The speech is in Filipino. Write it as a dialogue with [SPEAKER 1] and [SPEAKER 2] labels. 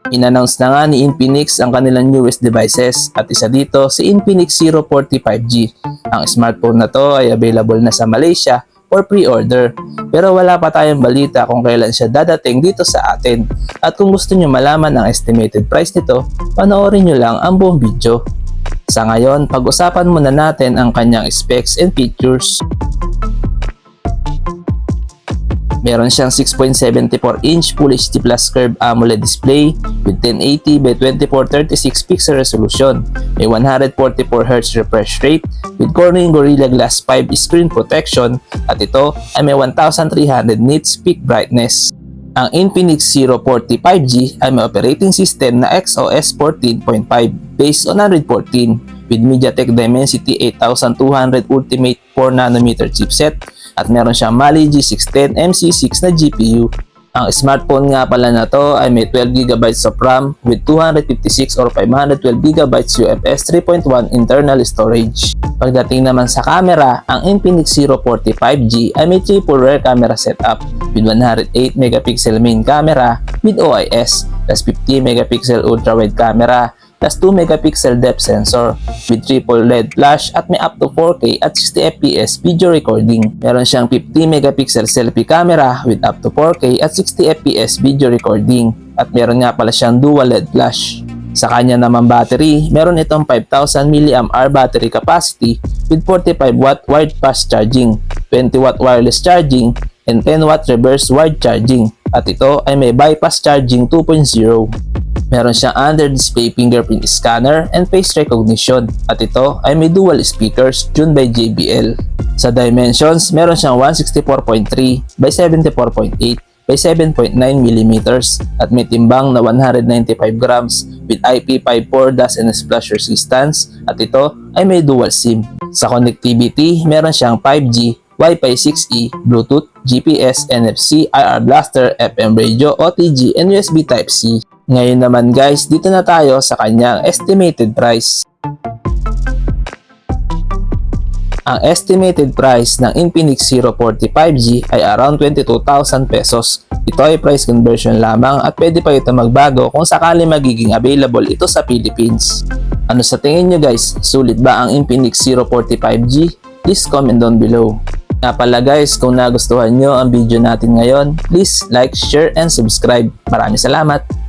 [SPEAKER 1] In-announce na nga ni Infinix ang kanilang newest devices at isa dito si Infinix Zero 40 5G. Ang smartphone na to ay available na sa Malaysia for pre-order pero wala pa tayong balita kung kailan siya dadating dito sa atin. At kung gusto nyo malaman ang estimated price nito, panoorin nyo lang ang buong video. Sa ngayon, pag-usapan muna natin ang kanyang specs and features. Meron siyang 6.74-inch Full HD Plus Curved AMOLED display with 1080 by 2436 pixel resolution. May 144Hz refresh rate with Corning Gorilla Glass 5 screen protection at ito ay may 1300 nits peak brightness. Ang Infinix Zero 40 5G ay may operating system na XOS 14.5 based on Android 14 with MediaTek Dimensity 8200 Ultimate 4nm chipset at meron siyang Mali G610 MC6 na GPU. Ang smartphone nga pala na to ay may 12GB of RAM with 256 or 512GB UFS 3.1 internal storage. Pagdating naman sa camera, ang Infinix Zero 40 5G ay may triple rear camera setup with 108MP main camera with OIS plus 50MP ultra-wide camera plus 2MP depth sensor with triple LED flash at may up to 4K at 60fps video recording. Meron siyang 50MP selfie camera with up to 4K at 60fps video recording at meron nga pala siyang dual LED flash. Sa kanya naman battery, meron itong 5000 mAh battery capacity with 45W wired fast charging, 20W wireless charging, and 10W reverse wired charging at ito ay may bypass charging 2.0. Meron siyang under-display fingerprint scanner and face recognition at ito ay may dual speakers tuned by JBL. Sa dimensions, meron siyang 164.3 by 74.8 by 7.9mm at may timbang na 195 grams with IP54 dust and splash resistance at ito ay may dual SIM. Sa connectivity, meron siyang 5G, Wi-Fi 6E, Bluetooth, GPS, NFC, IR Blaster, FM radio, OTG, and USB Type-C. Ngayon naman guys, dito na tayo sa kanyang estimated price. Ang estimated price ng Infinix Zero 40 5G ay around 22,000 pesos. Ito ay price conversion lamang at pwede pa ito magbago kung sakali magiging available ito sa Philippines. Ano sa tingin nyo guys? Sulit ba ang Infinix Zero 40 5G? Please comment down below. Nga pala guys, kung nagustuhan nyo ang video natin ngayon, please like, share, and subscribe. Maraming salamat!